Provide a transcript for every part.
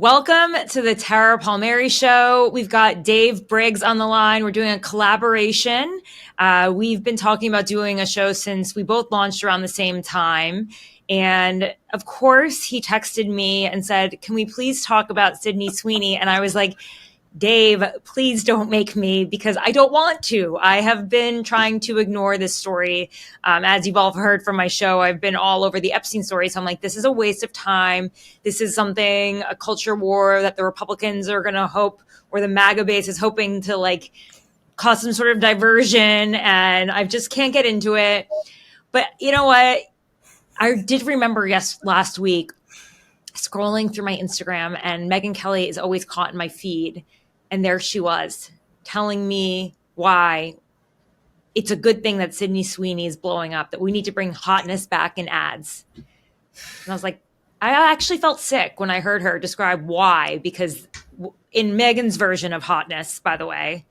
Welcome to the Tara Palmeri Show. We've got Dave Briggs on the line. We're doing a collaboration. We've been talking about doing a show since we both launched around the same time. And of course, he texted me and said, can we please talk about Sydney Sweeney? And I was like, Dave, please don't make me, because I don't want to. I have been trying to ignore this story. As you've all heard from my show, I've been all over the Epstein story. So I'm like, this is a waste of time. This is something, a culture war that the Republicans are going to hope, or the MAGA base is hoping to like cause some sort of diversion. And I just can't get into it. But you know what? I did remember last week scrolling through my Instagram, and Megyn Kelly is always caught in my feed. And there she was telling me why it's a good thing that Sydney Sweeney is blowing up, that we need to bring hotness back in ads. And I was like, I actually felt sick when I heard her describe why, because in Megyn's version of hotness, by the way,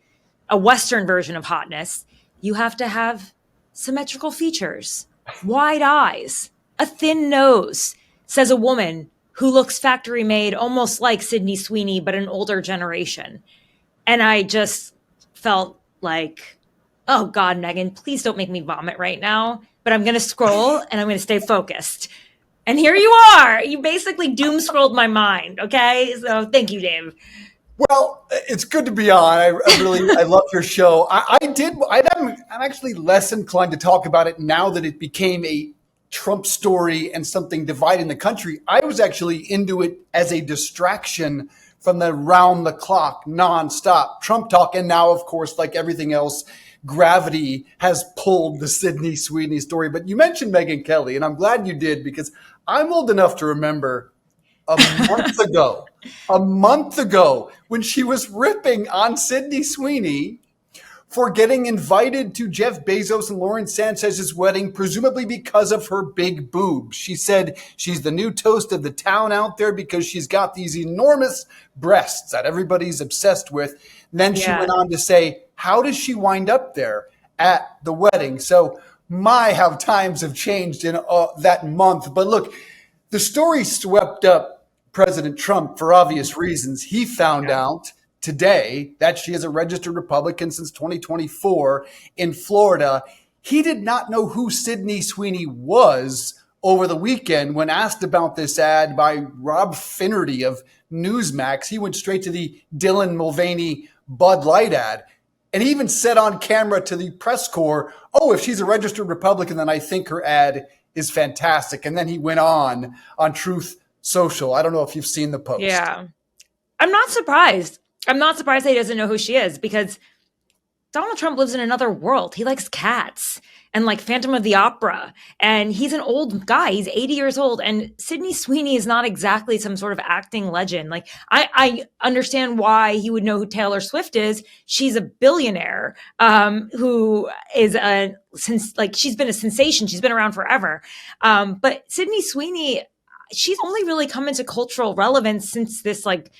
a Western version of hotness, you have to have symmetrical features, wide eyes, a thin nose, says a woman who looks factory made, almost like Sydney Sweeney, but an older generation. And I just felt like, oh God, Megyn, please don't make me vomit right now. But I'm going to scroll and I'm going to stay focused. And here you are. You basically doom scrolled my mind. Okay. So thank you, Dave. Well, it's good to be on. I love your show. I'm actually less inclined to talk about it now that it became a Trump story and something dividing the country. I was actually into it as a distraction from the round the clock, nonstop Trump talk. And now, of course, like everything else, gravity has pulled the Sydney Sweeney story. But you mentioned Megyn Kelly, and I'm glad you did, because I'm old enough to remember a month ago when she was ripping on Sydney Sweeney for getting invited to Jeff Bezos and Lauren Sanchez's wedding, presumably because of her big boobs. She said she's the new toast of the town out there because she's got these enormous breasts that everybody's obsessed with. And then she went on to say, how does she wind up there at the wedding? So how times have changed in that month. But look, the story swept up President Trump for obvious reasons. He found out today that she is a registered Republican since 2024 in Florida. He did not know who Sydney Sweeney was over the weekend when asked about this ad by Rob Finnerty of Newsmax. He went straight to the Dylan Mulvaney Bud Light ad. And he even said on camera to the press corps, if she's a registered Republican, then I think her ad is fantastic. And then he went on Truth Social. I don't know if you've seen the post. Yeah. I'm not surprised. I'm not surprised that he doesn't know who she is, because Donald Trump lives in another world. He likes cats and like Phantom of the Opera. And he's an old guy. He's 80 years old. And Sydney Sweeney is not exactly some sort of acting legend. Like I understand why he would know who Taylor Swift is. She's a billionaire who is she's been a sensation. She's been around forever. But Sydney Sweeney, she's only really come into cultural relevance since this like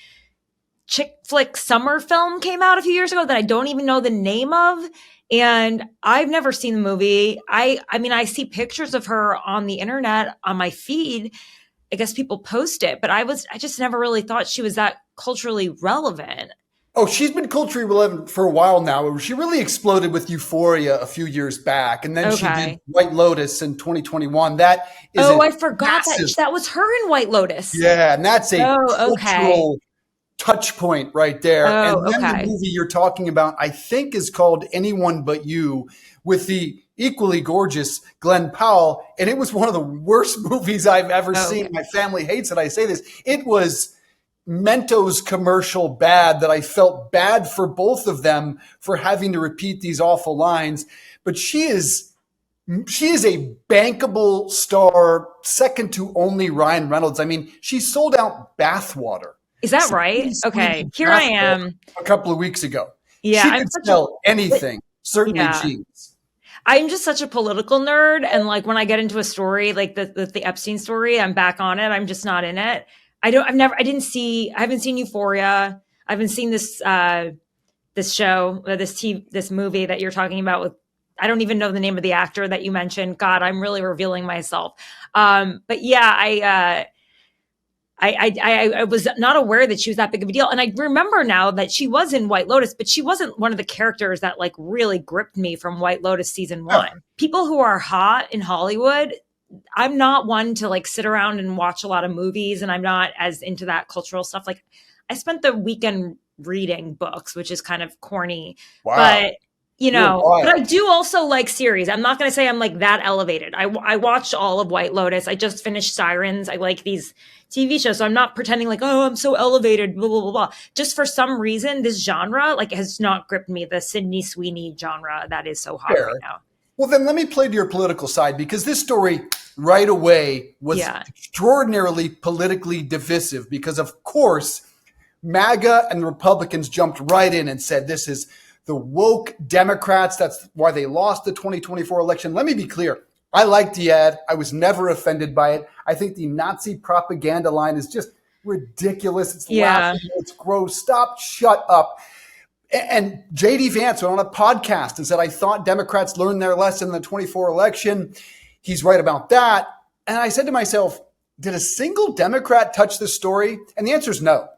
chick flick summer film came out a few years ago that I don't even know the name of. And I've never seen the movie. I mean, I see pictures of her on the internet on my feed. I guess people post it, but I just never really thought she was that culturally relevant. Oh, she's been culturally relevant for a while now. She really exploded with Euphoria a few years back. And then she did White Lotus in 2021. That is I forgot that was her in White Lotus. Yeah, and that's a cultural touch point right there. And then the movie you're talking about, I think, is called Anyone But You, with the equally gorgeous Glenn Powell. And it was one of the worst movies I've ever seen. My family hates it. I say this. It was Mentos commercial bad, that I felt bad for both of them for having to repeat these awful lines. But she is a bankable star, second to only Ryan Reynolds. I mean, she sold out bathwater. Is that right? Okay, here I am. A couple of weeks ago. Yeah, she could sell anything, certainly jeans. I'm just such a political nerd. And like when I get into a story, like the Epstein story, I'm back on it. I'm just not in it. I haven't seen Euphoria. I haven't seen this show, this movie that you're talking about with, I don't even know the name of the actor that you mentioned. God, I'm really revealing myself. But yeah, I was not aware that she was that big of a deal. And I remember now that she was in White Lotus, but she wasn't one of the characters that like really gripped me from White Lotus season 1. People who are hot in Hollywood, I'm not one to like sit around and watch a lot of movies, and I'm not as into that cultural stuff. Like I spent the weekend reading books, which is kind of corny, but but I do also like series. I'm not going to say I'm like that elevated. I watched all of White Lotus. I just finished Sirens. I like these TV shows. So I'm not pretending like, oh, I'm so elevated, blah, blah, blah, blah. Just for some reason, this genre like has not gripped me, the Sydney Sweeney genre that is so hot right now. Well, then let me play to your political side, because this story right away was extraordinarily politically divisive because, of course, MAGA and Republicans jumped right in and said this is the woke Democrats. That's why they lost the 2024 election. Let me be clear. I liked the ad. I was never offended by it. I think the Nazi propaganda line is just ridiculous. It's laughable. It's gross. Stop. Shut up. And J.D. Vance went on a podcast and said, I thought Democrats learned their lesson in the 24 election. He's right about that. And I said to myself, did a single Democrat touch this story? And the answer is no.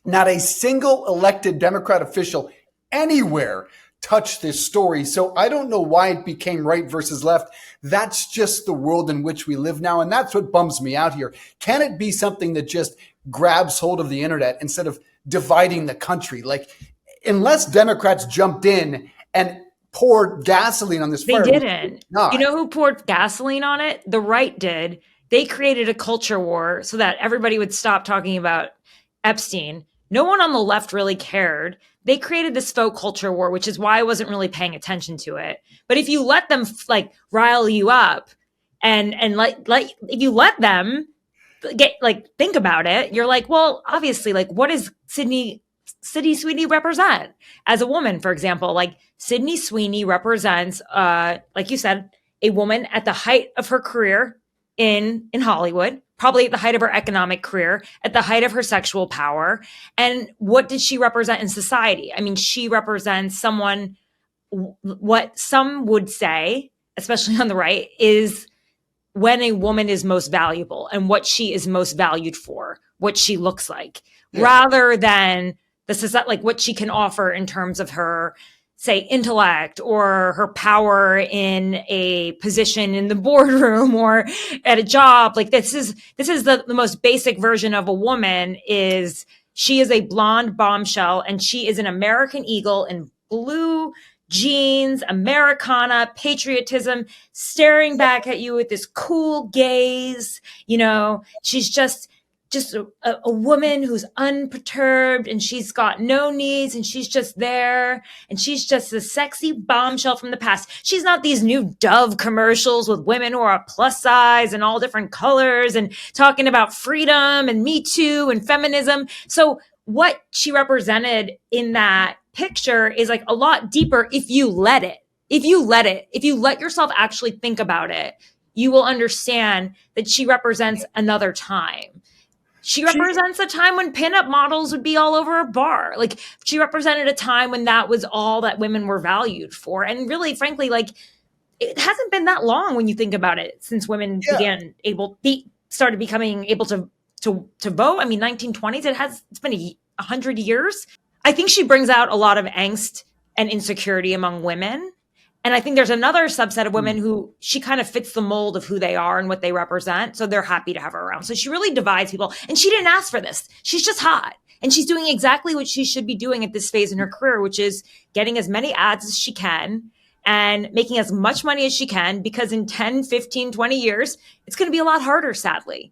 Not a single elected Democrat official anywhere touched this story. So I don't know why it became right versus left. That's just the world in which we live now. And that's what bums me out here. Can it be something that just grabs hold of the internet instead of dividing the country? Like, unless Democrats jumped in and poured gasoline on this fire. They didn't. You know who poured gasoline on it? The right did. They created a culture war so that everybody would stop talking about Epstein. No one on the left really cared. They created this faux culture war, which is why I wasn't really paying attention to it. But if you let them like rile you up and like if you let them get like think about it, you're like, well, obviously, like what is Sydney Sweeney represent as a woman, for example? Like Sydney Sweeney represents, like you said, a woman at the height of her career in Hollywood, probably at the height of her economic career, at the height of her sexual power. And what did she represent in society? I mean, she represents someone, what some would say, especially on the right, is when a woman is most valuable and what she is most valued for, what she looks like, rather than like what she can offer in terms of her, say, intellect or her power in a position in the boardroom or at a job. Like this is the most basic version of a woman. Is she is a blonde bombshell and she is an American eagle in blue jeans, Americana, patriotism, staring back at you with this cool gaze. You know, she's just a woman who's unperturbed and she's got no needs and she's just there and she's just a sexy bombshell from the past. She's not these new Dove commercials with women who are plus size and all different colors and talking about freedom and Me Too and feminism. So what she represented in that picture is like a lot deeper if you let it. If you let yourself actually think about it, you will understand that she represents another time. She represents a time when pinup models would be all over a bar. Like she represented a time when that was all that women were valued for. And really, frankly, like it hasn't been that long when you think about it since women started becoming able to vote. I mean, 1920s, it's been 100 years. I think she brings out a lot of angst and insecurity among women. And I think there's another subset of women who she kind of fits the mold of who they are and what they represent. So they're happy to have her around. So she really divides people. And she didn't ask for this. She's just hot. And she's doing exactly what she should be doing at this phase in her career, which is getting as many ads as she can and making as much money as she can, because in 10, 15, 20 years, it's going to be a lot harder, sadly.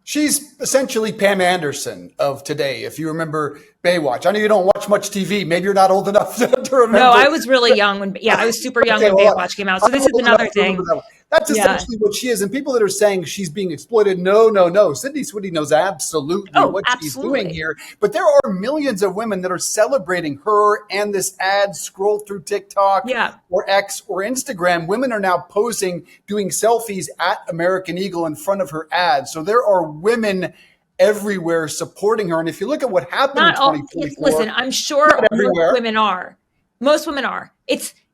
She's essentially Pam Anderson of today, if you remember Baywatch. I know you don't watch much TV. Maybe you're not old enough to remember. No, I was really young I was super young when Baywatch came out. So this is another thing. That's essentially what she is. And people that are saying she's being exploited, no. Sydney Sweeney knows absolutely she's doing here. But there are millions of women that are celebrating her and this ad. Scroll through TikTok or X or Instagram. Women are now posing, doing selfies at American Eagle in front of her ad. So there are women everywhere supporting her. And if you look at what happened in 2024. Listen, I'm sure most women are.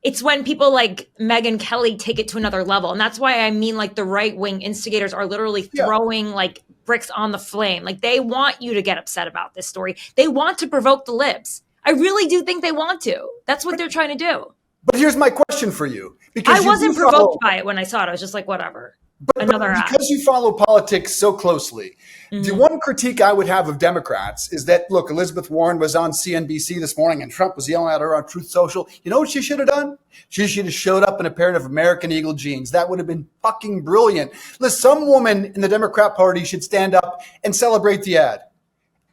It's when people like Megyn Kelly take it to another level. And that's why I mean, like the right wing instigators are literally throwing like bricks on the flame. Like, they want you to get upset about this story. They want to provoke the libs. I really do think they want to. That's what they're trying to do. But here's my question for you. Because I wasn't provoked by it when I saw it. I was just like, whatever. But because you follow politics so closely, the one critique I would have of Democrats is that, look, Elizabeth Warren was on CNBC this morning and Trump was yelling at her on Truth Social. You know what she should have done? She should have showed up in a pair of American Eagle jeans. That would have been fucking brilliant. Listen, some woman in the Democrat Party should stand up and celebrate the ad.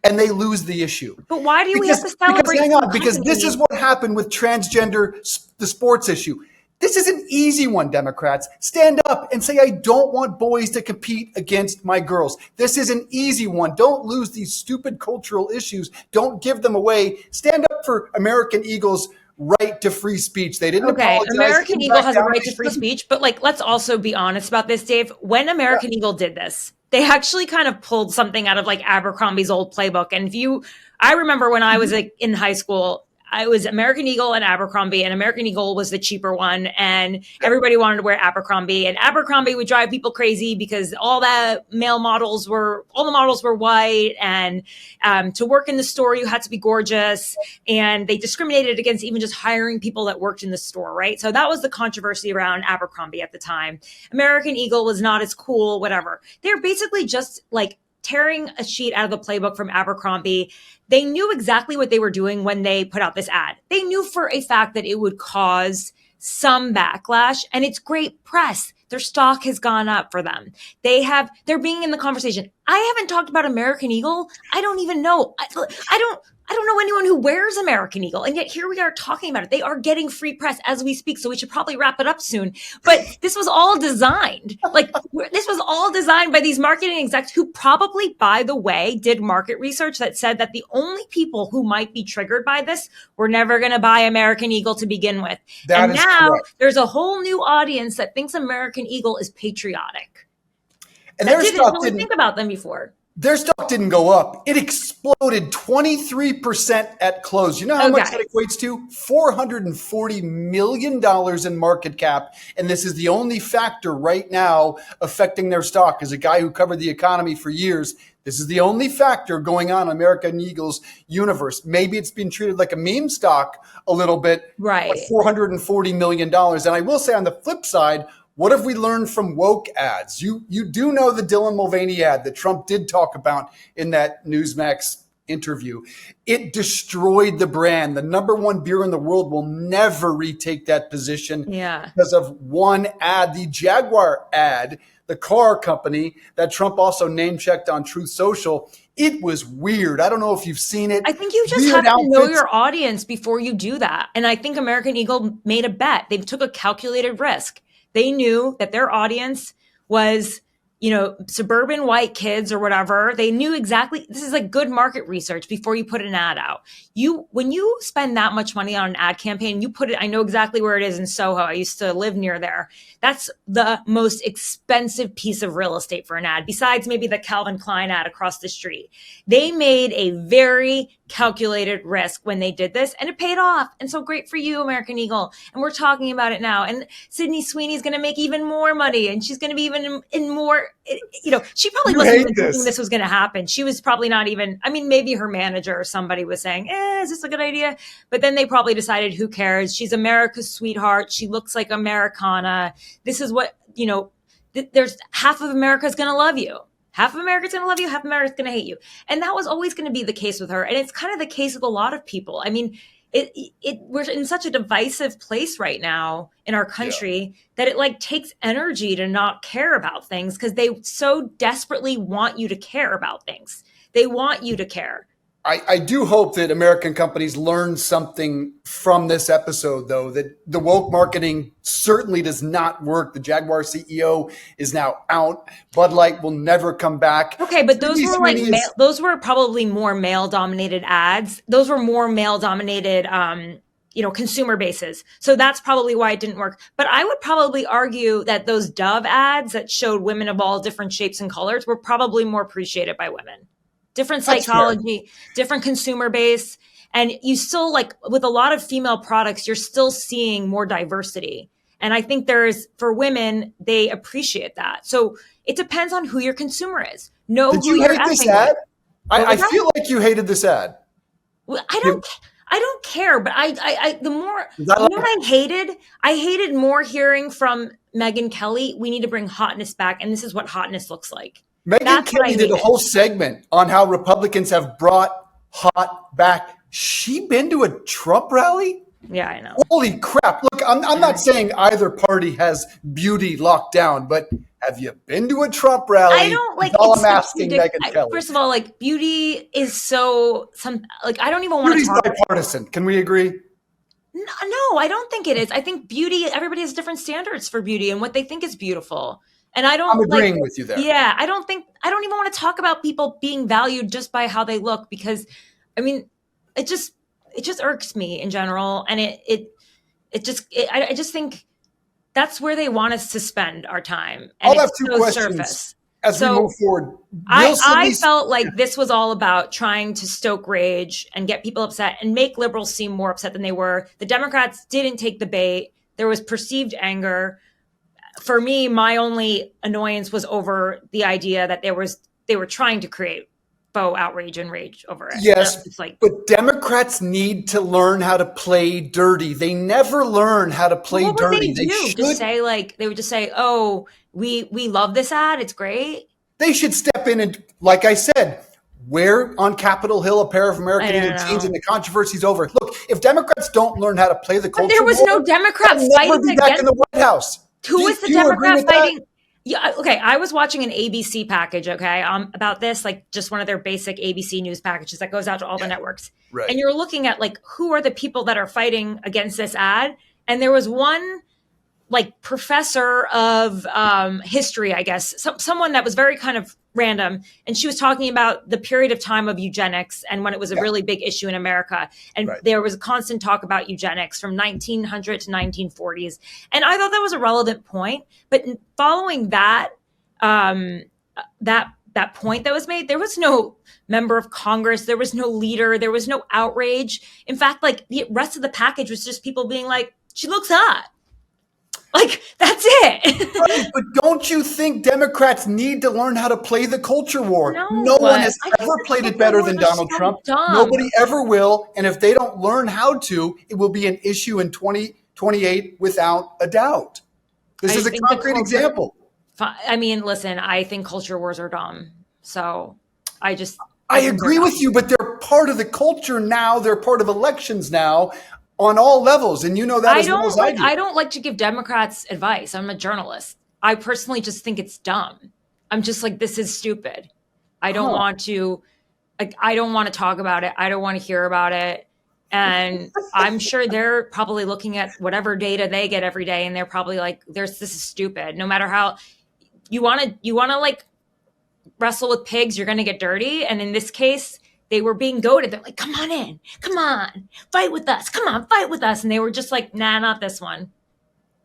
And they lose the issue. But why do we have to celebrate? Because this is what happened with transgender, the sports issue. This is an easy one, Democrats. Stand up and say, I don't want boys to compete against my girls. This is an easy one. Don't lose these stupid cultural issues. Don't give them away. Stand up for American Eagle's right to free speech. They didn't apologize. American Eagle has a right to free speech, but like, let's also be honest about this, Dave. When American Eagle did this, they actually kind of pulled something out of like Abercrombie's old playbook. And I remember when I was like in high school, I was American Eagle and Abercrombie, and American Eagle was the cheaper one, and everybody wanted to wear Abercrombie, and Abercrombie would drive people crazy because all the models were white, and to work in the store, you had to be gorgeous, and they discriminated against even just hiring people that worked in the store, right? So that was the controversy around Abercrombie at the time. American Eagle was not as cool, whatever. They're basically just like tearing a sheet out of the playbook from Abercrombie. They knew exactly what they were doing when they put out this ad. They knew for a fact that it would cause some backlash, and it's great press. Their stock has gone up for them. They're being in the conversation. I haven't talked about American Eagle. I don't even know. I don't know anyone who wears American Eagle, and yet here we are talking about it. They are getting free press as we speak, so we should probably wrap it up soon. But this was all designed. This was all designed by these marketing execs who probably, by the way, did market research that said that the only people who might be triggered by this were never going to buy American Eagle to begin with. And now there's a whole new audience that thinks American Eagle is patriotic. And that didn't really think about them before. Their stock didn't go up. It exploded 23% at close. You know how much that equates to? $440 million in market cap. And this is the only factor right now affecting their stock. As a guy who covered the economy for years, this is the only factor going on in American Eagle's universe. Maybe it's been treated like a meme stock a little bit. Right. But $440 million. And I will say on the flip side, what have we learned from woke ads? You do know the Dylan Mulvaney ad that Trump did talk about in that Newsmax interview. It destroyed the brand. The number one beer in the world will never retake that position because of one ad, the Jaguar ad, the car company that Trump also name-checked on Truth Social. It was weird. I don't know if you've seen it. I think you just have to know your audience before you do that. And I think American Eagle made a bet. They took a calculated risk. They knew that their audience was, suburban white kids or whatever. They knew exactly, this is like good market research before you put an ad out. When you spend that much money on an ad campaign, you put it, I know exactly where it is in Soho. I used to live near there. That's the most expensive piece of real estate for an ad, besides maybe the Calvin Klein ad across the street. They made a very calculated risk when they did this, and it paid off. And so great for you, American Eagle. And we're talking about it now. And Sydney Sweeney is going to make even more money, and she's going to be even in more, she probably wasn't even thinking this was going to happen. She was probably not even, maybe her manager or somebody was saying, is this a good idea? But then they probably decided, who cares? She's America's sweetheart. She looks like Americana. This is what, there's half of America is going to love you. Half of America's going to love you, half of America's going to hate you. And that was always going to be the case with her. And it's kind of the case with a lot of people. We're in such a divisive place right now in our country that it takes energy to not care about things because they so desperately want you to care about things. They want you to care. I do hope that American companies learn something from this episode, though, that the woke marketing certainly does not work. The Jaguar CEO is now out. Bud Light will never come back. Okay, but those were probably more male-dominated ads. Those were more male-dominated consumer bases. So that's probably why it didn't work. But I would probably argue that those Dove ads that showed women of all different shapes and colors were probably more appreciated by women. Different psychology, different consumer base. And you still, with a lot of female products, you're still seeing more diversity. And I think for women, they appreciate that. So It depends on who your consumer is. Know Did who you you're hate this effing ad? with. I feel like you hated this ad. Well, I don't care, but the more, Is that you know like, what I hated more hearing from Megyn Kelly, we need to bring hotness back, and this is what hotness looks like. Megyn That's what I Kelly did a hated. whole segment on how Republicans have brought hot back. She been to a Trump rally? Yeah, I know. Holy crap. Look, I'm not saying either party has beauty locked down, but have you been to a Trump rally? I don't like, That's all it's I'm such asking Megyn Kelly. first of all, like, beauty is so, I don't even want to Beauty's talk. bipartisan. Can we agree? No, I don't think it is. I think beauty, everybody has different standards for beauty and what they think is beautiful. And I don't I'm agreeing with you there. Yeah, I don't even want to talk about people being valued just by how they look, because I mean, it just irks me in general. And I just think that's where they want us to spend our time. And I'll have it's two so questions surface. as we move forward. I felt like this was all about trying to stoke rage and get people upset and make liberals seem more upset than they were. The Democrats didn't take the bait. There was perceived anger. For me, my only annoyance was over the idea that they were trying to create faux outrage and rage over it. Yes, it's like, but Democrats need to learn how to play dirty. They never learn how to play what would dirty. they do? Just say, like, they would just say, "Oh, we love this ad. It's great." They should step in and, like I said, wear on Capitol Hill a pair of American Eagle jeans, and the controversy's over. Look, if Democrats don't learn how to play the culture, but there was no Democrats fighting be back in the White House. Who was the Democrat fighting? Yeah, okay. I was watching an ABC package, okay, about this, like just one of their basic ABC news packages that goes out to all the networks. Right. And you're looking at, like, who are the people that are fighting against this ad? And there was one, like, professor of history, I guess, someone that was very kind of random, and she was talking about the period of time of eugenics and when it was a really big issue in America, and there was a constant talk about eugenics from 1900 to 1940s, and I thought that was a relevant point. But following that that point that was made, there was no member of Congress, there was no leader, there was no outrage. In fact, like, the rest of the package was just people being like, she looks hot. Like, that's it. Right, but don't you think Democrats need to learn how to play the culture war? No one has ever played it better than Donald Trump. Nobody ever will. And if they don't learn how to, it will be an issue in 2028 without a doubt. This is a concrete example. I mean, listen, I think culture wars are dumb. So I agree with you, but they're part of the culture now. They're part of elections now. On all levels, and you know that as well as I do. I don't like to give Democrats advice. I'm a journalist. I personally just think it's dumb. I'm just like, this is stupid. I don't want to, like, I don't want to talk about it. I don't want to hear about it. And I'm sure they're probably looking at whatever data they get every day, and they're probably like, this is stupid. No matter how you want to like wrestle with pigs, you're going to get dirty. And in this case, they were being goaded. They're like, come on in. Come on. Fight with us. Come on, fight with us. And they were just like, nah, not this one.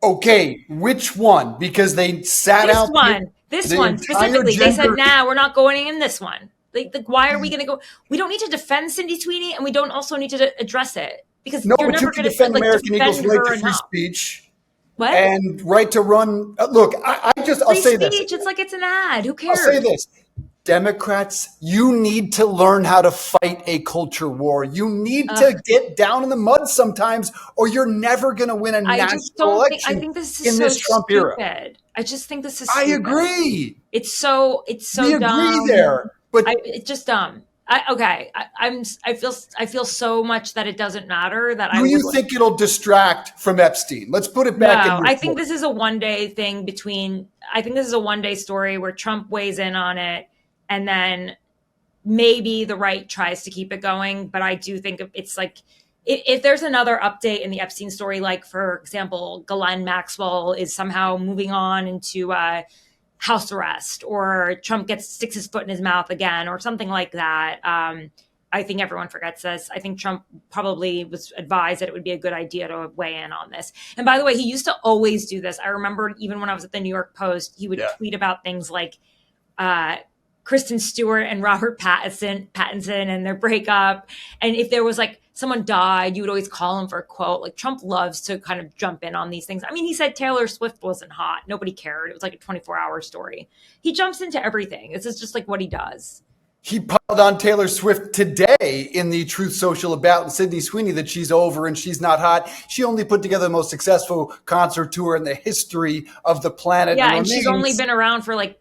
Okay, which one? Because they sat out. This one specifically. They said, nah, we're not going in this one. Like, why are we going to go? We don't need to defend Sydney Sweeney, and we don't also need to address it. Because you're never going to defend American Eagle's right to free speech. What? And right to run. Look, I'll say this. It's like it's an ad. Who cares? I'll say this. Democrats, you need to learn how to fight a culture war. You need to get down in the mud sometimes, or you're never going to win a national election. I think this is in so this Trump stupid. era. I just think this is stupid. I agree. It's so we dumb. Agree there, but it's just dumb. I feel so much that it doesn't matter that do you think it'll distract from Epstein? Let's put it back in. I think this is a one-day thing I think this is a one-day story where Trump weighs in on it, and then maybe the right tries to keep it going. But I do think it's like, if there's another update in the Epstein story, like, for example, Ghislaine Maxwell is somehow moving on into house arrest, or Trump sticks his foot in his mouth again, or something like that. I think everyone forgets this. I think Trump probably was advised that it would be a good idea to weigh in on this. And by the way, he used to always do this. I remember even when I was at the New York Post, he would tweet about things like, Kristen Stewart and Robert Pattinson and their breakup. And if there was like someone died, you would always call him for a quote. Like Trump loves to kind of jump in on these things. I mean, he said Taylor Swift wasn't hot. Nobody cared. It was like a 24-hour story. He jumps into everything. This is just like what he does. He piled on Taylor Swift today in the Truth Social about Sydney Sweeney that she's over and she's not hot. She only put together the most successful concert tour in the history of the planet. Yeah, and she's only been around for like,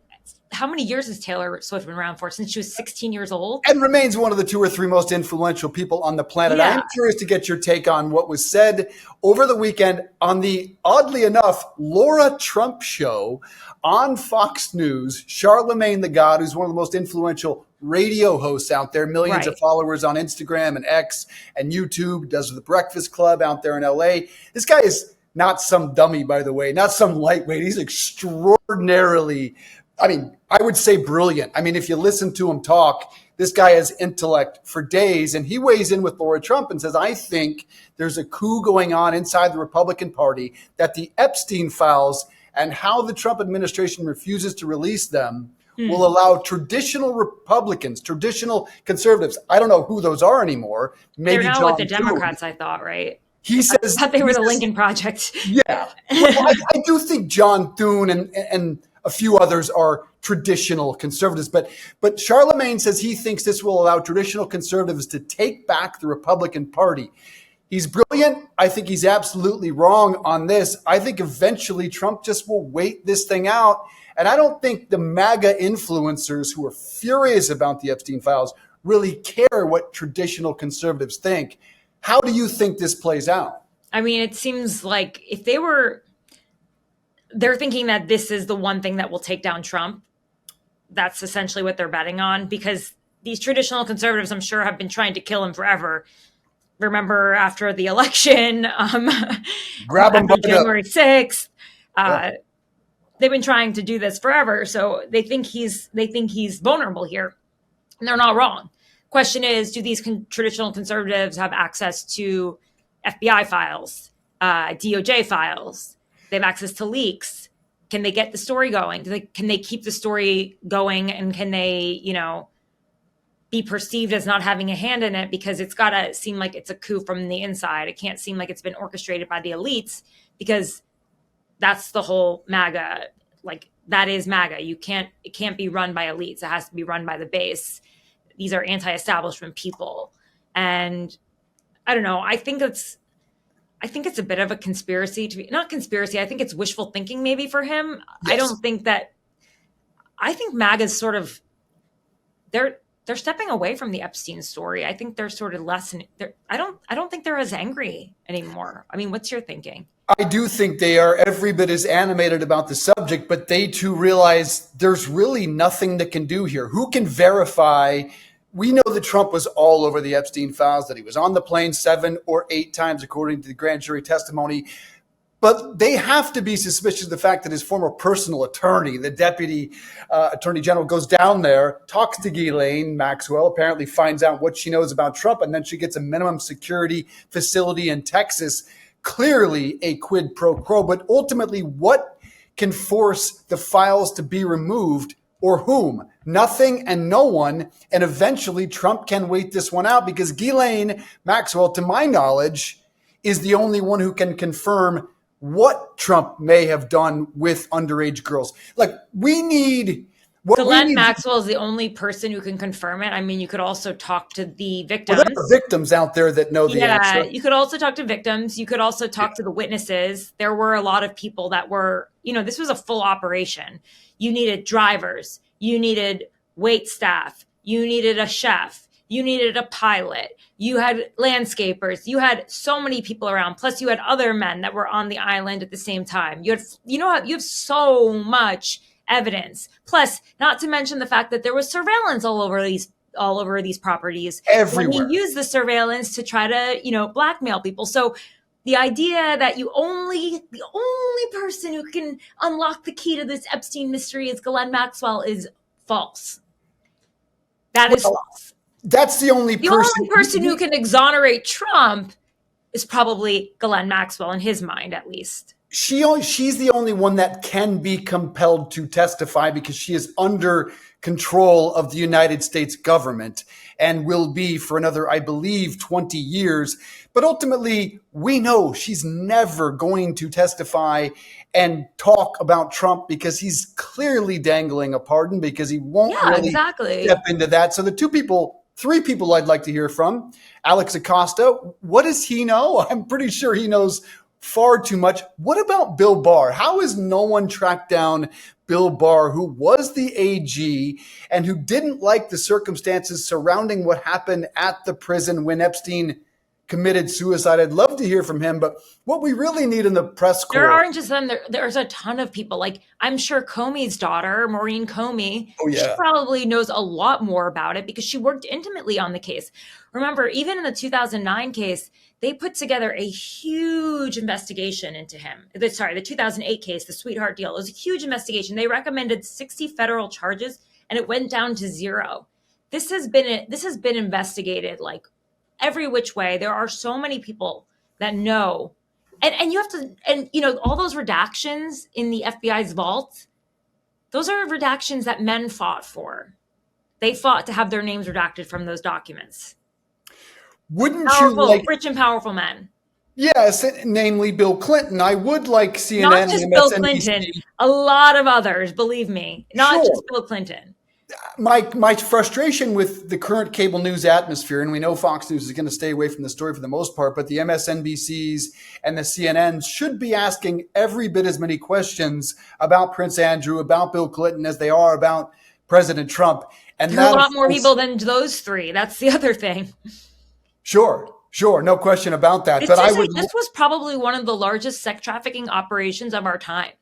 how many years has Taylor Swift been around for? Since she was 16 years old? And remains one of the 2 or 3 most influential people on the planet. Yeah. I'm curious to get your take on what was said over the weekend on the, oddly enough, Laura Trump show on Fox News. Charlemagne the God, who's one of the most influential radio hosts out there, millions of followers on Instagram and X and YouTube, does the Breakfast Club out there in LA. This guy is not some dummy, by the way, not some lightweight. He's extraordinarily, I would say brilliant. I mean, if you listen to him talk, this guy has intellect for days. And he weighs in with Laura Trump and says, I think there's a coup going on inside the Republican Party, that the Epstein files and how the Trump administration refuses to release them will allow traditional Republicans, traditional conservatives, I don't know who those are anymore. Maybe they're now John with the Democrats, I thought, right? He says I thought they were the Lincoln Project. Yeah. Well, I do think John Thune and a few others are traditional conservatives, but Charlemagne says he thinks this will allow traditional conservatives to take back the Republican Party. He's brilliant. I think he's absolutely wrong on this. I think eventually Trump just will wait this thing out. And I don't think the MAGA influencers who are furious about the Epstein files really care what traditional conservatives think. How do you think this plays out? I mean, it seems like if they're thinking that this is the one thing that will take down Trump. That's essentially what they're betting on, because these traditional conservatives, I'm sure, have been trying to kill him forever. Remember after the election, grab him after January 6th, they've been trying to do this forever. So they think he's vulnerable here, and they're not wrong. Question is, do these traditional conservatives have access to FBI files, DOJ files? They have access to leaks. Can they get the story going? Can they keep the story going? And can they, be perceived as not having a hand in it? Because it's got to seem like it's a coup from the inside. It can't seem like it's been orchestrated by the elites, because that's the whole MAGA. Like, that is MAGA. It can't be run by elites. It has to be run by the base. These are anti-establishment people. And I don't know. I think it's a bit of a conspiracy not conspiracy. I think it's wishful thinking maybe for him. Yes. I think MAGA's sort of, they're stepping away from the Epstein story. I think they're sort of I don't think they're as angry anymore. I mean, what's your thinking? I do think they are every bit as animated about the subject, but they too realize there's really nothing that can do here. Who can verify? We know that Trump was all over the Epstein files, that he was on the plane 7 or 8 times, according to the grand jury testimony. But they have to be suspicious of the fact that his former personal attorney, the deputy attorney general, goes down there, talks to Ghislaine Maxwell, apparently finds out what she knows about Trump, and then she gets a minimum security facility in Texas. Clearly a quid pro quo, but ultimately what can force the files to be removed, or whom? Nothing and no one. And eventually Trump can wait this one out, because Ghislaine Maxwell, to my knowledge, is the only one who can confirm what Trump may have done with underage girls. Like, we need... Ghislaine Maxwell is the only person who can confirm it. I mean, you could also talk to the victims. Well, there are victims out there that know the answer. Yeah, you could also talk to victims. You could also talk to the witnesses. There were a lot of people that were, this was a full operation. You needed drivers. You needed wait staff. You needed a chef. You needed a pilot. You had landscapers. You had so many people around. Plus, you had other men that were on the island at the same time. You have so much evidence. Plus, not to mention the fact that there was surveillance all over these properties. Everywhere. And he used the surveillance to try to, blackmail people. So the idea that the only person who can unlock the key to this Epstein mystery is Ghislaine Maxwell is false. That is false. That's the only person who can exonerate Trump is probably Ghislaine Maxwell, in his mind, at least. she's the only one that can be compelled to testify because she is under control of the United States government and will be for another, I believe, 20 years. But ultimately, we know she's never going to testify and talk about Trump because he's clearly dangling a pardon because he won't really step into that. So three people I'd like to hear from. Alex Acosta, what does he know? I'm pretty sure he knows far too much. What about Bill Barr? How has no one tracked down Bill Barr, who was the AG and who didn't like the circumstances surrounding what happened at the prison when Epstein committed suicide? I'd love to hear from him, but what we really need in the press corps. There aren't just them. There's a ton of people. Like, I'm sure Comey's daughter, Maureen Comey, she probably knows a lot more about it because she worked intimately on the case. Remember, even in the 2009 case, they put together a huge investigation into him. The 2008 case, the Sweetheart deal, it was a huge investigation. They recommended 60 federal charges, and it went down to 0. This has been investigated like every which way. There are so many people that know, and you have to, and all those redactions in the FBI's vault, those are redactions that men fought for. They fought to have their names redacted from those documents. Wouldn't you like rich and powerful men? Yes, namely Bill Clinton. I would like CNN. Not just Bill Clinton, a lot of others, believe me. Not just Bill Clinton. My frustration with the current cable news atmosphere, and we know Fox News is going to stay away from the story for the most part, but the MSNBCs and the CNNs should be asking every bit as many questions about Prince Andrew, about Bill Clinton, as they are about President Trump. And there are a lot more people than those three. That's the other thing. Sure. No question about that. This was probably one of the largest sex trafficking operations of our time.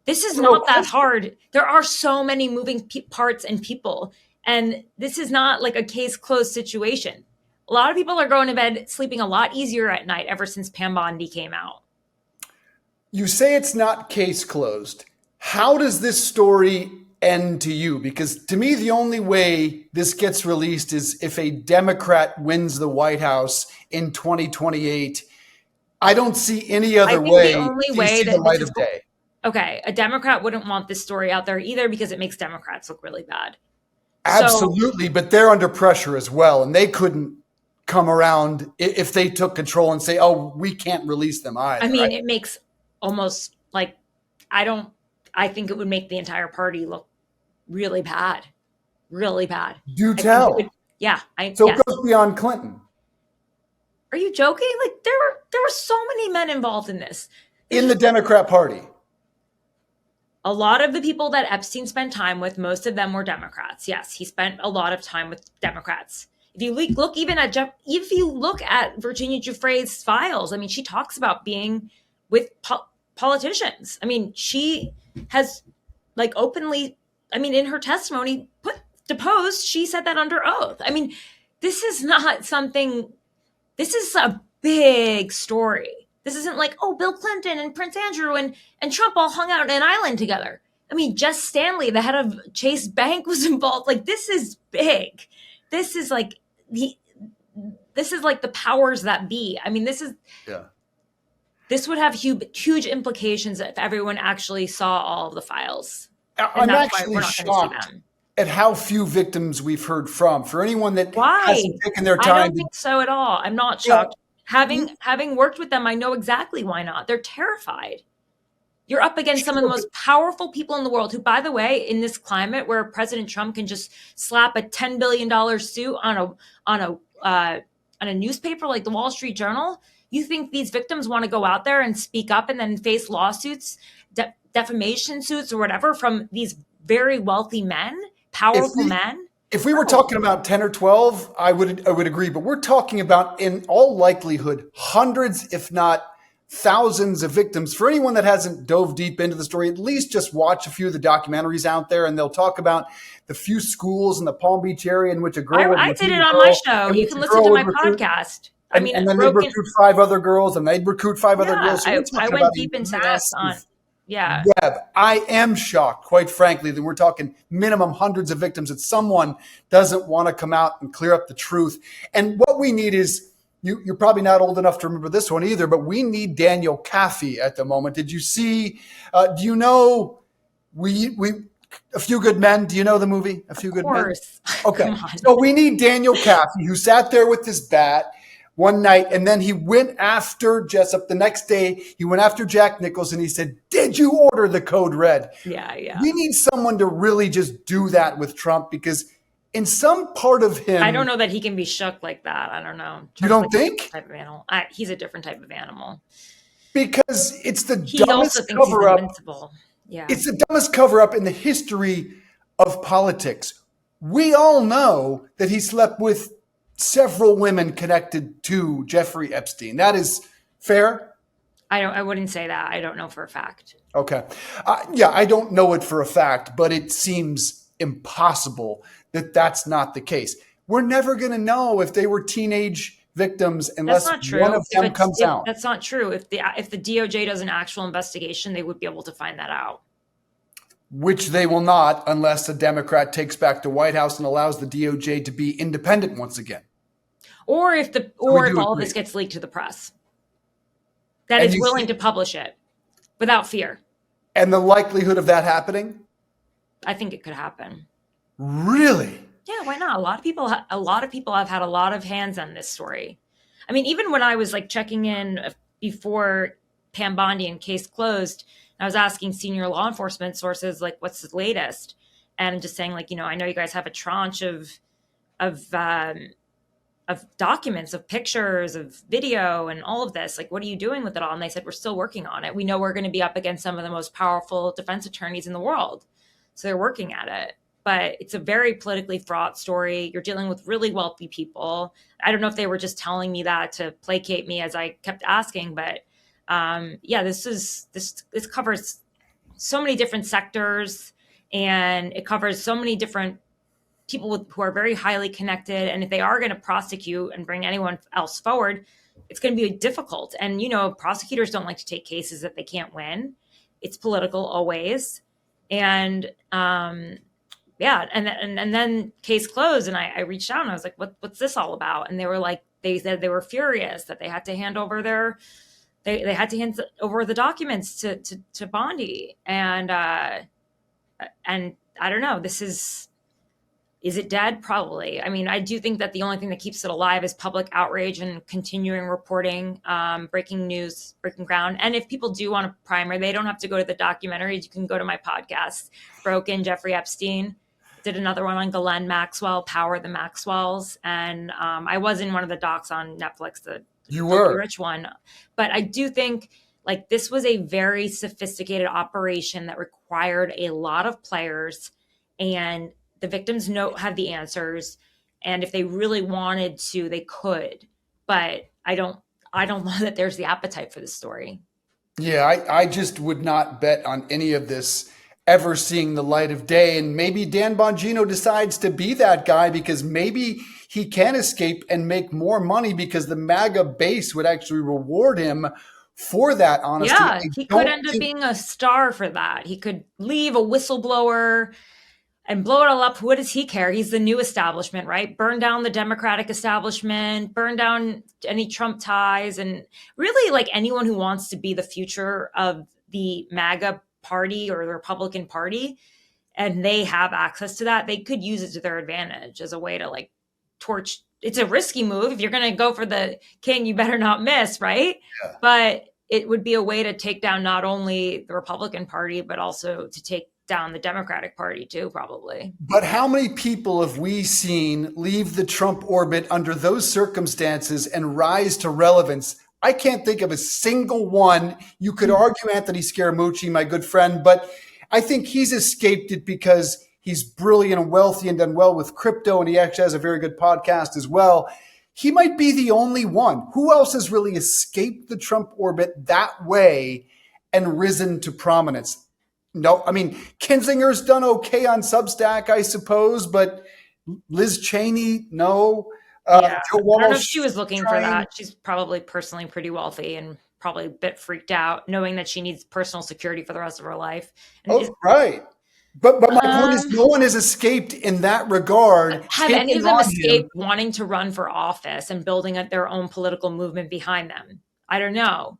This is not that hard. There are so many moving parts and people, and this is not like a case closed situation. A lot of people are going to bed sleeping a lot easier at night ever since Pam Bondi came out. You say it's not case closed. How does this story end to you? Because to me, the only way this gets released is if a Democrat wins the White House in 2028. I don't see any other way. The only way that the light of day. Okay, a Democrat wouldn't want this story out there either because it makes Democrats look really bad. Absolutely, but they're under pressure as well, and they couldn't come around if they took control and say, "Oh, we can't release them either." I mean, it makes almost like I think it would make the entire party look really bad. Really bad. Do tell. It goes beyond Clinton. Are you joking? Like there were so many men involved in this. In the Democrat Party. A lot of the people that Epstein spent time with, most of them were Democrats. Yes, he spent a lot of time with Democrats. If you look at Virginia Giuffre's files, I mean, she talks about being with politicians. I mean, she has openly, in her testimony, deposed, she said that under oath. I mean, this is not something, this is a big story. This isn't like, oh, Bill Clinton and Prince Andrew and Trump all hung out on an island together. I mean, Jess Stanley, the head of Chase Bank, was involved. Like, this is big. This is like the powers that be. I mean, this would have huge implications if everyone actually saw all of the files. I'm actually shocked at how few victims we've heard from. For anyone that hasn't taken their time. I don't think so at all. I'm not shocked. Having worked with them, I know exactly why not. They're terrified. You're up against some of the most powerful people in the world who, by the way, in this climate where President Trump can just slap a $10 billion suit on a newspaper like the Wall Street Journal, you think these victims want to go out there and speak up and then face lawsuits, defamation suits or whatever from these very wealthy men, powerful men? If we were talking about 10 or 12, I would agree. But we're talking about, in all likelihood, hundreds, if not thousands of victims. For anyone that hasn't dove deep into the story, at least just watch a few of the documentaries out there, and they'll talk about the few schools in the Palm Beach area in which a girl. I did it on my show. You can listen to my podcast. And then they'd recruit 5 other girls, and they'd recruit 5 other girls. So I went deep into this on. Yeah. I am shocked, quite frankly, that we're talking minimum hundreds of victims, that someone doesn't want to come out and clear up the truth. And what we need is You're probably not old enough to remember this one either, but We Need Daniel Kaffee at the moment. Did you see, do you know, we A Few Good Men? Do you know the movie, A Few Good Men? Of course. Okay. Come on. So we need Daniel Kaffee, who sat there with his bat one night, and then he went after Jessup the next day. He went after Jack Nichols, and he said, "Did you order the code red?" Yeah. We need someone to really just do that with Trump, because in some part of him, I don't know that he can be shook like that. I don't know. You don't think? Type of animal. He's a different type of animal. Because it's the He dumbest also thinks he's cover-up. invincible. Yeah. It's the dumbest cover-up in the history of politics. We all know that he slept with several women connected to Jeffrey Epstein. That is fair? I wouldn't say that. I don't know for a fact. Okay. Yeah, I don't know it for a fact, but it seems impossible that that's not the case. We're never going to know if they were teenage victims unless one of them comes out. That's not true. If the DOJ does an actual investigation, they would be able to find that out. Which they will not unless a Democrat takes back the White House and allows the DOJ to be independent once again. Or if all of this gets leaked to the press that is willing to publish it without fear. And the likelihood of that happening? I think it could happen. Really? Yeah, why not? A lot of people have had a lot of hands on this story. I mean, even when I was like checking in before Pam Bondi and case closed, I was asking senior law enforcement sources, like, what's the latest? And just saying, like, I know you guys have a tranche of documents, of pictures, of video, and all of this. Like, what are you doing with it all? And they said, we're still working on it. We know we're going to be up against some of the most powerful defense attorneys in the world. So they're working at it. But it's a very politically fraught story. You're dealing with really wealthy people. I don't know if they were just telling me that to placate me as I kept asking, but this covers so many different sectors, and it covers so many different people who are very highly connected. And if they are going to prosecute and bring anyone else forward, it's going to be difficult. And, prosecutors don't like to take cases that they can't win. It's political always. And, and then case closed, and I reached out and I was like, what's this all about? And they said they were furious that they had to hand over they had to hand over the documents to Bondi. And I don't know, is it dead? Probably. I mean, I do think that the only thing that keeps it alive is public outrage and continuing reporting, breaking news, breaking ground. And if people do want a primer, they don't have to go to the documentaries. You can go to my podcast, Broken, Jeffrey Epstein. Did another one on Ghislaine Maxwell, Power the Maxwells. And I was in one of the docs on Netflix, the rich one. But I do think like this was a very sophisticated operation that required a lot of players, and the victims have the answers. And if they really wanted to, they could. But I don't know that there's the appetite for this story. Yeah, I just would not bet on any of this ever seeing the light of day. And maybe Dan Bongino decides to be that guy, because maybe he can escape and make more money because the MAGA base would actually reward him for that honesty. Yeah, he could end up being a star for that. He could leave a whistleblower and blow it all up. What does he care? He's the new establishment, right? Burn down the Democratic establishment, burn down any Trump ties, and really like anyone who wants to be the future of the MAGA party or the Republican Party, and they have access to that, they could use it to their advantage as a way to like torch. It's a risky move. If you're going to go for the king, you better not miss, right? Yeah. But it would be a way to take down not only the Republican Party, but also to take down the Democratic Party too, probably. But how many people have we seen leave the Trump orbit under those circumstances and rise to relevance? I can't think of a single one. You could argue Anthony Scaramucci, my good friend, but I think he's escaped it because he's brilliant and wealthy and done well with crypto, and he actually has a very good podcast as well. He might be the only one. Who else has really escaped the Trump orbit that way and risen to prominence? No, I mean, Kinzinger's done okay on Substack, I suppose, but Liz Cheney, no. I don't know if she was looking for that. She's probably personally pretty wealthy and probably a bit freaked out, knowing that she needs personal security for the rest of her life. And right. But my point is, no one has escaped in that regard, Have any taken of them on him. escaped wanting to run for office and building up their own political movement behind them? I don't know.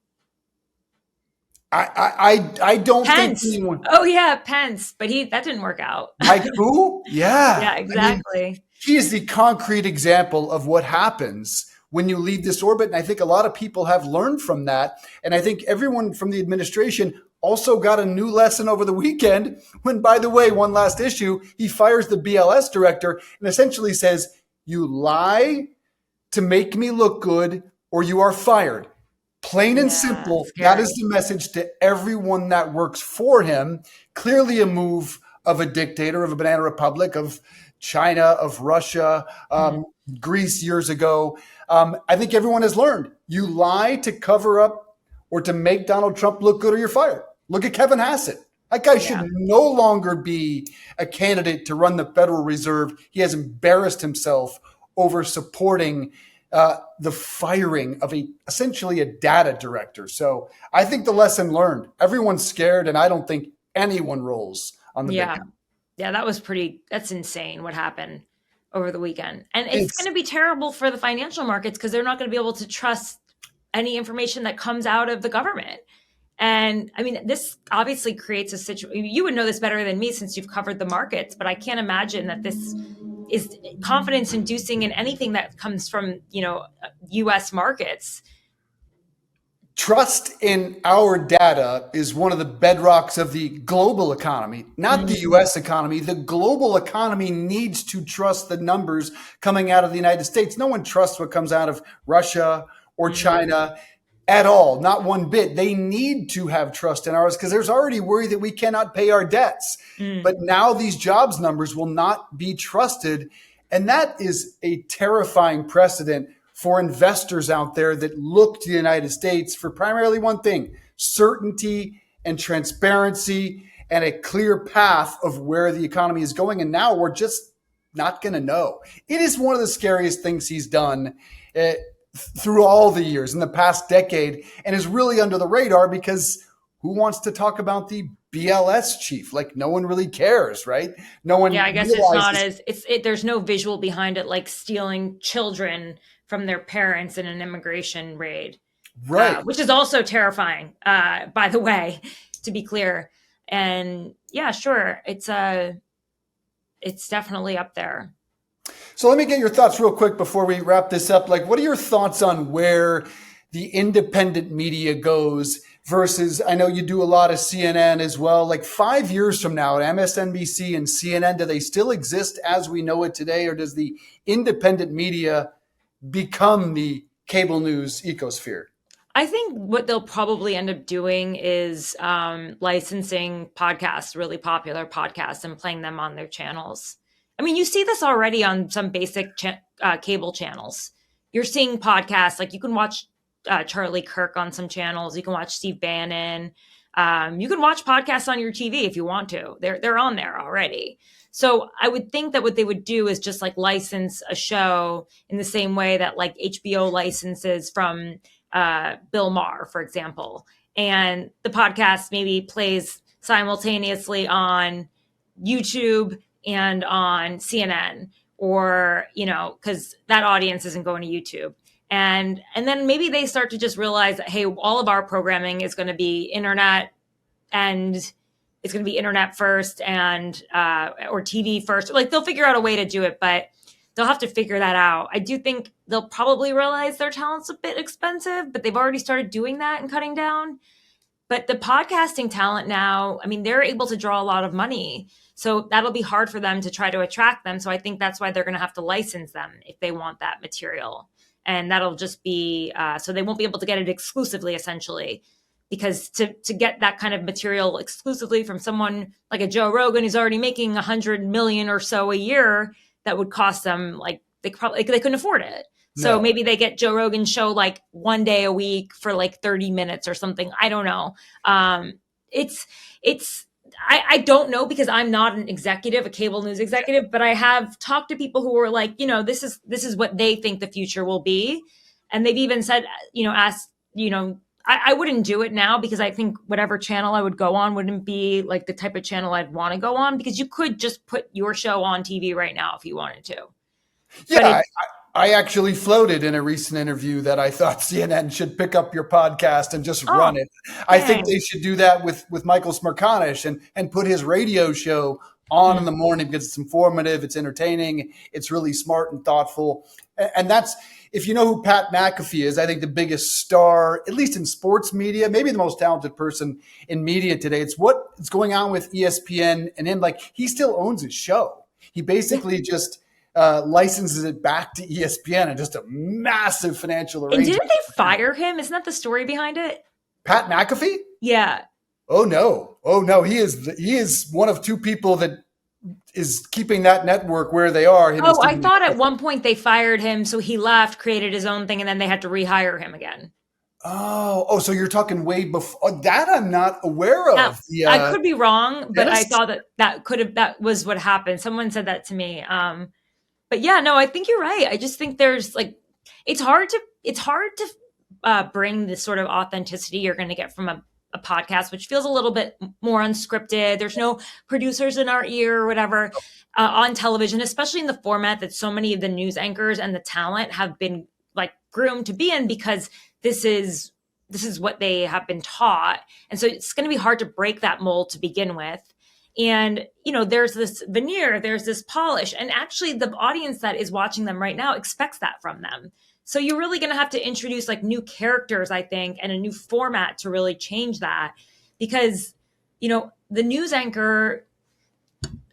I don't think Pence. anyone. Oh yeah, Pence. But that didn't work out. Like who? Yeah. Yeah, I mean, exactly. he is the concrete example of what happens when you leave this orbit. And I think a lot of people have learned from that. And I think everyone from the administration also got a new lesson over the weekend when, by the way, one last issue, he fires the BLS director and essentially says, you lie to make me look good or you are fired. Plain and Yeah, simple, that scary. is the message to everyone that works for him. Clearly a move of a dictator, of a banana republic, of China, of Russia, Mhm. Greece years ago. I think everyone has learned. You lie to cover up or to make Donald Trump look good or you're fired. Look at Kevin Hassett. That guy should Yeah. no longer be a candidate to run the Federal Reserve. He has embarrassed himself over supporting the firing of essentially a data director. So I think the lesson learned. Everyone's scared, and I don't think anyone rolls on the big Yeah. time. Yeah, that's insane what happened over the weekend. And it's going It's to be terrible for the financial markets because they're not going to be able to trust any information that comes out of the government. And I mean, this obviously creates a situation. You would know this better than me since you've covered the markets, but I can't imagine that this is confidence inducing in anything that comes from, US markets. trust in our data is one of the bedrocks of the global economy, not the Mhm. US economy. The global economy needs to trust the numbers coming out of the United States. No one trusts what comes out of Russia or Mhm. China at all, not one bit. They need to have trust in ours because there's already worry that we cannot pay our debts. Mm. But now these jobs numbers will not be trusted. And that is a terrifying precedent for investors out there that look to the United States for primarily one thing: certainty and transparency and a clear path of where the economy is going. And now we're just not going to know. It is one of the scariest things he's done through all the years in the past decade, and is really under the radar because who wants to talk about the BLS chief? Like, no one really cares, right? No Yeah, one I guess it's not realizes. as there's no visual behind it like stealing children from their parents in an immigration raid, Right. which is also terrifying, by the way, to be clear. And yeah, sure, it's definitely up there. So let me get your thoughts real quick before we wrap this up. Like, what are your thoughts on where the independent media goes versus, I know you do a lot of CNN as well. Like 5 years from now at MSNBC and CNN, do they still exist as we know it today? Or does the independent media become the cable news ecosphere? I think what they'll probably end up doing is licensing podcasts, really popular podcasts, and playing them on their channels. I mean, you see this already on some basic cable channels. You're seeing podcasts like you can watch Charlie Kirk on some channels. You can watch Steve Bannon. You can watch podcasts on your TV if you want to. They're on there already. So I would think that what they would do is just like license a show in the same way that like HBO licenses from Bill Maher, for example. And the podcast maybe plays simultaneously on YouTube and on CNN, or, because that audience isn't going to YouTube. And then maybe they start to just realize that, hey, all of our programming is going to be internet, and it's going to be internet first, and or TV first. Like, they'll figure out a way to do it, but they'll have to figure that out. I do think they'll probably realize their talent's a bit expensive, but they've already started doing that and cutting down. But the podcasting talent now, I mean, they're able to draw a lot of money. So that'll be hard for them to try to attract them. So I think that's why they're going to have to license them if they want that material. And that'll just be, so they won't be able to get it exclusively, essentially. Because to get that kind of material exclusively from someone like a Joe Rogan who's already making 100 million or so a year, that would cost them, like, they couldn't afford it. So No. maybe they get Joe Rogan's show like one day a week for like 30 minutes or something. I don't know. It's I don't know because I'm not an executive, a cable news executive, but I have talked to people who are like, this is what they think the future will be. And they've even said, asked, I wouldn't do it now because I think whatever channel I would go on wouldn't be like the type of channel I'd want to go on, because you could just put your show on TV right now if you wanted to. But Yeah, I actually floated in a recent interview that I thought CNN should pick up your podcast and just run it. I think they should do that with Michael Smerconish and put his radio show on in the morning, because it's informative, it's entertaining, it's really smart and thoughtful. And that's, if you know who Pat McAfee is, I think the biggest star, at least in sports media, maybe the most talented person in media today. It's what's going on with ESPN and him. Like, he still owns his show. He basically just licenses it back to ESPN, and just a massive financial arrangement. And didn't they fire him? Isn't that the story behind it? Pat McAfee? Yeah. Oh no. He is one of two people that is keeping that network where they are. I thought at one point they fired him, so he left, created his own thing, and then they had to rehire him again. Oh, so you're talking way before that. I'm not aware of. Now, I could be wrong, but I thought that was what happened. Someone said that to me. But yeah, no, I think you're right. I just think there's like, it's hard to bring this sort of authenticity you're going to get from a podcast, which feels a little bit more unscripted. There's no producers in our ear or whatever on television, especially in the format that so many of the news anchors and the talent have been like groomed to be in, because this is what they have been taught. And so it's going to be hard to break that mold to begin with. And, there's this veneer, there's this polish, and actually the audience that is watching them right now expects that from them. So you're really going to have to introduce like new characters, I think, and a new format to really change that, because, the news anchor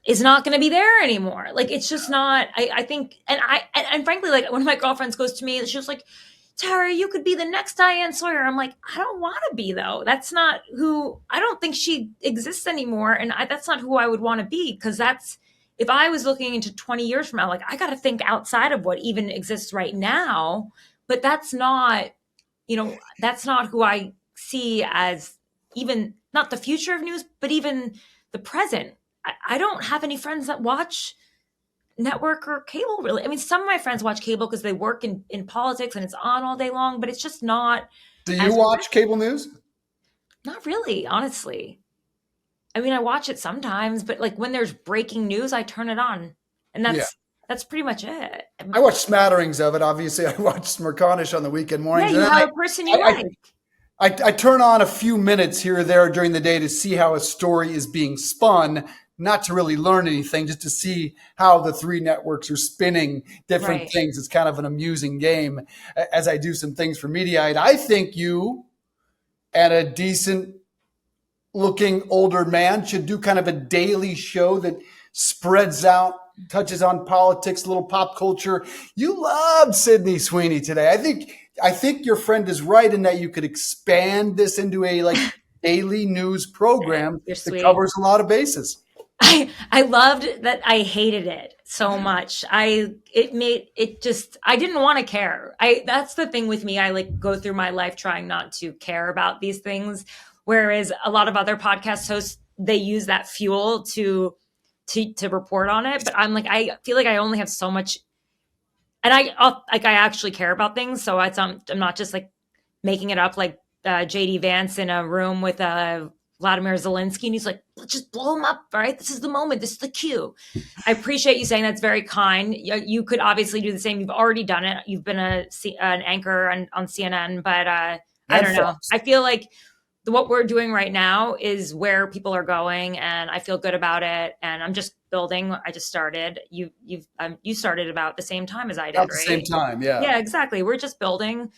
is not going to be there anymore. Like, it's just not, I think, and frankly, like, one of my girlfriends goes to me, she was like, Tara, you could be the next Diane Sawyer. I'm like, I don't want to be, though. That's not who, I don't think she exists anymore. And that's not who I would want to be, because if I was looking into 20 years from now, like, I got to think outside of what even exists right now. But that's not who I see as even not the future of news, but even the present. I don't have any friends that watch network or cable, really. I mean, some of my friends watch cable because they work in politics and it's on all day long, but it's just not. Do you watch cable news? Not really, honestly. I mean, I watch it sometimes, but like when there's breaking news, I turn it on, and that's pretty much it. I watch smatterings of it. Obviously, I watch Smerconish on the weekend mornings. Yeah, you have a person you like. I turn on a few minutes here or there during the day to see how a story is being spun, not to really learn anything, just to see how the three networks are spinning different things. It's kind of an amusing game as I do some things for Mediaite. I think you and a decent looking older man should do kind of a daily show that spreads out, touches on politics, a little pop culture. You loved Sydney Sweeney today. I think your friend is right in that you could expand this into a like daily news program that covers a lot of bases. I loved that. I hated it so much. I didn't want to care. That's the thing with me. I like go through my life trying not to care about these things. Whereas a lot of other podcast hosts, they use that fuel to report on it. But I'm like, I feel like I only have so much, and I actually care about things. So I'm not just like making it up like JD Vance in a room with Vladimir Zelensky, and he's like, let's just blow him up, all right? This is the moment. This is the cue. I appreciate you saying that's very kind. You could obviously do the same. You've already done it. You've been an anchor on CNN, but I don't know. I feel like what we're doing right now is where people are going, and I feel good about it. And I'm just building. I just started. You started about the same time as I did, about right? the same time, yeah. Yeah, exactly. We're just building,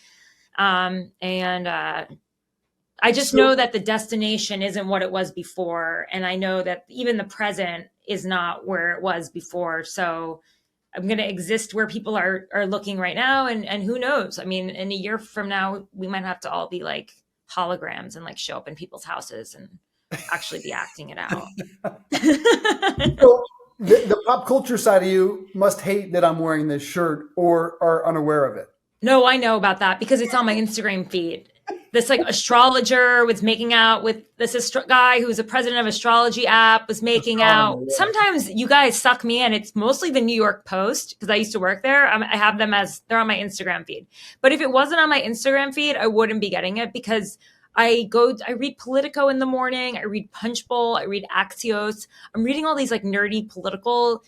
I just know that the destination isn't what it was before. And I know that even the present is not where it was before. So I'm going to exist where people are looking right now. And who knows? I mean, in a year from now, we might have to all be like holograms and like show up in people's houses and actually be acting it out. So the pop culture side of you must hate that I'm wearing this shirt or are unaware of it. No, I know about that because it's on my Instagram feed. this like astrologer was making out with this guy who's a president of astrology app was making out. Yeah. Sometimes you guys suck me in. It's mostly the New York Post because I used to work there. I have them as they're on my Instagram feed. But if it wasn't on my Instagram feed, I wouldn't be getting it because I read Politico in the morning. I read Punchbowl. I read Axios. I'm reading all these like nerdy political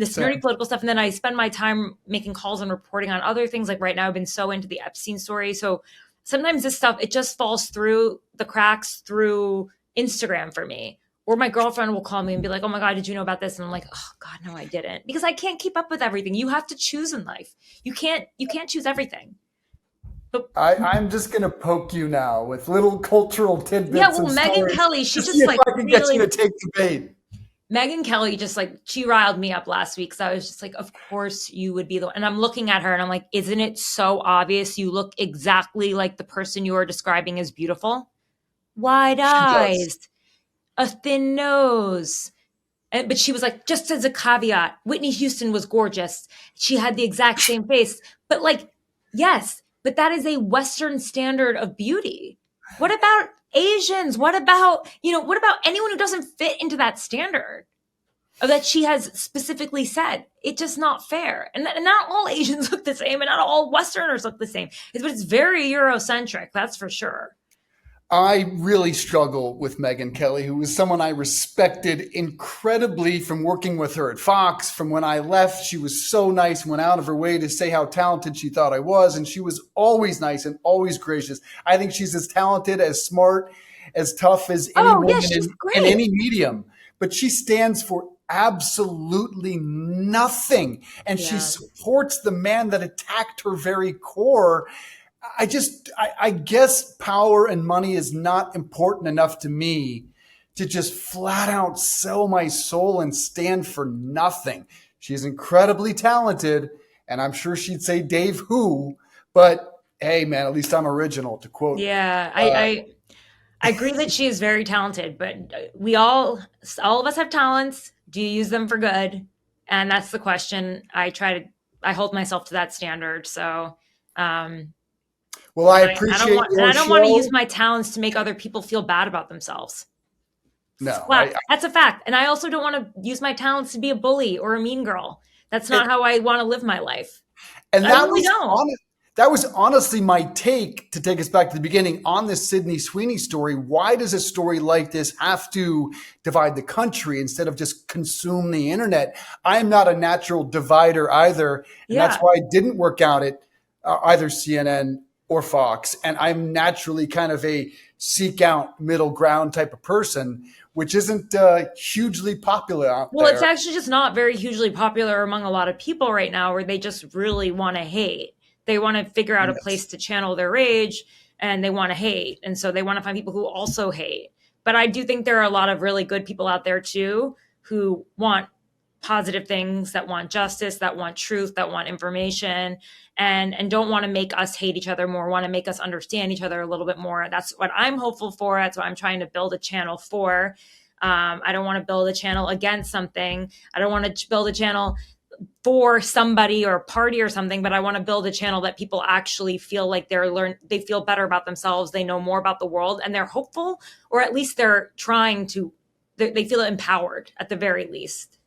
stuff. And then I spend my time making calls and reporting on other things. Like right now, I've been so into the Epstein story. So sometimes this stuff, it just falls through the cracks through Instagram for me. Or my girlfriend will call me and be like, oh my God, did you know about this? And I'm like, oh God, no, I didn't. Because I can't keep up with everything. You have to choose in life. You can't choose everything. I'm just going to poke you now with little cultural tidbits. Yeah, well, Megyn Kelly, she just like I can get you to take the bait. Megyn Kelly just like, she riled me up last week. So I was just like, of course you would be the one. And I'm looking at her and I'm like, isn't it so obvious? You look exactly like the person you are describing as beautiful. Wide eyes, a thin nose. But she was like, just as a caveat, Whitney Houston was gorgeous. She had the exact same face. But like, yes, but that is a Western standard of beauty. What about Asians? What about anyone who doesn't fit into that standard that she has specifically said? It's just not fair. And not all Asians look the same and not all Westerners look the same. But it's very Eurocentric, that's for sure. I really struggle with Megyn Kelly, who was someone I respected incredibly from working with her at Fox. From when I left, she was so nice and went out of her way to say how talented she thought I was. And she was always nice and always gracious. I think she's as talented, as smart, as tough as any woman in any medium. But she stands for absolutely nothing. And she supports the man that attacked her very core. I guess power and money is not important enough to me to just flat out sell my soul and stand for nothing. She's incredibly talented, and I'm sure she'd say Dave who, but hey, man, at least I'm original, to quote. Yeah, I agree that she is very talented, but all of us have talents. Do you use them for good? And that's the question. I hold myself to that standard. So, well, I appreciate your show. I don't want to use my talents to make other people feel bad about themselves. No, that's a fact. And I also don't want to use my talents to be a bully or a mean girl. That's not how I want to live my life. And that was honestly my take, to take us back to the beginning, on this Sydney Sweeney story. Why does a story like this have to divide the country instead of just consume the internet? I'm not a natural divider either. And that's why I didn't work out at either CNN or Fox. And I'm naturally kind of a seek out middle ground type of person, which isn't hugely popular out there. Well, it's actually just not very hugely popular among a lot of people right now, where they just really want to hate. They want to figure out a place to channel their rage, and they want to hate. And so they want to find people who also hate. But I do think there are a lot of really good people out there too, who want positive things, that want justice, that want truth, that want information, and don't want to make us hate each other more, want to make us understand each other a little bit more. That's what I'm hopeful for. That's what I'm trying to build a channel for. I don't want to build a channel against something. I don't want to build a channel for somebody or a party or something, but I want to build a channel that people actually feel like they feel better about themselves. They know more about the world, and they're hopeful, or at least they're trying to, they feel empowered at the very least.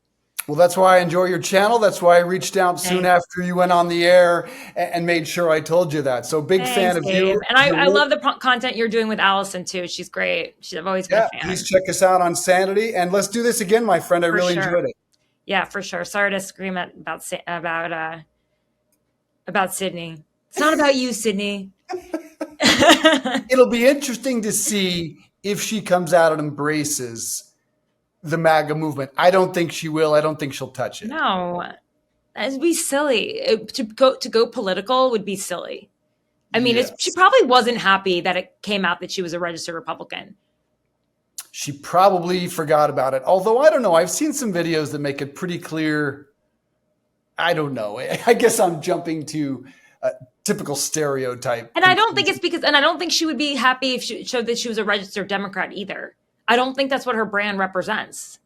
Well, that's why I enjoy your channel. That's why I reached out soon after you went on the air and made sure I told you that. So big fan of you. And I love the content you're doing with Alisyn too. She's great. I've always been a fan. Please check us out on Sanity, and let's do this again, my friend. I really enjoyed it. Yeah, for sure. Sorry to disagreement about Sydney. It's not about you, Sydney. It'll be interesting to see if she comes out and embraces the MAGA movement. I don't think she will. I don't think she'll touch it. No, it'd be silly. To go political would be silly. I mean, she probably wasn't happy that it came out that she was a registered Republican. She probably forgot about it. Although, I don't know. I've seen some videos that make it pretty clear. I don't know. I guess I'm jumping to a typical stereotype. And I don't think it's because, and I don't think she would be happy if she showed that she was a registered Democrat either. I don't think that's what her brand represents.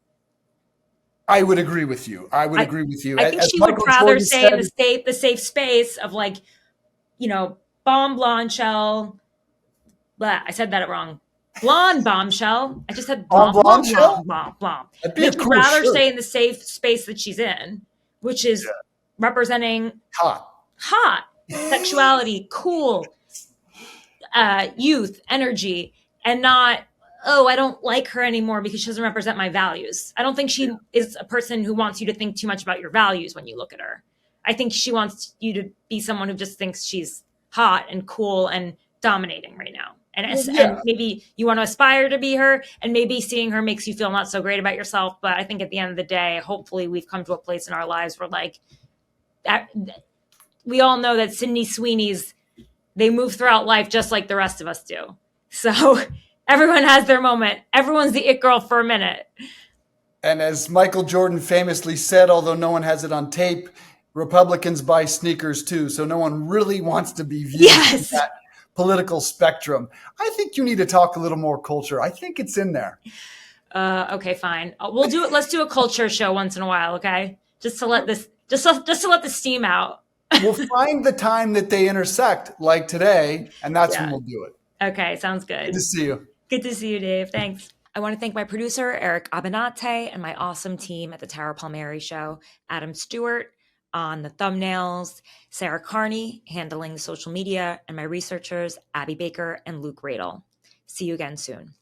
I would agree with you. I think she would rather stay in the safe space of, like, you know, bomb blonde shell, I said that wrong. Blonde bombshell. I just said On blonde, Blondshell? blonde. That'd be a Makes me cool rather shirt. stay in the safe space that she's in, which is representing hot, sexuality, cool, youth, energy, and not, oh, I don't like her anymore because she doesn't represent my values. I don't think she is a person who wants you to think too much about your values when you look at her. I think she wants you to be someone who just thinks she's hot and cool and dominating right now. And maybe you want to aspire to be her, and maybe seeing her makes you feel not so great about yourself. But I think at the end of the day, hopefully we've come to a place in our lives where like that, we all know that Sydney Sweeney's, they move throughout life just like the rest of us do. So everyone has their moment. Everyone's the it girl for a minute. And as Michael Jordan famously said, although no one has it on tape, Republicans buy sneakers too. So no one really wants to be viewed in that political spectrum. I think you need to talk a little more culture. I think it's in there. Okay, fine. We'll do it. Let's do a culture show once in a while. Okay. Just to let this, just to let the steam out. We'll find the time that they intersect, like today, and that's when we'll do it. Okay, sounds good. Good to see you. Good to see you, Dave. Thanks. I want to thank my producer, Eric Abinate, and my awesome team at the Tara Palmeri Show, Adam Stewart on the thumbnails, Sarah Carney handling the social media, and my researchers, Abby Baker and Luke Radel. See you again soon.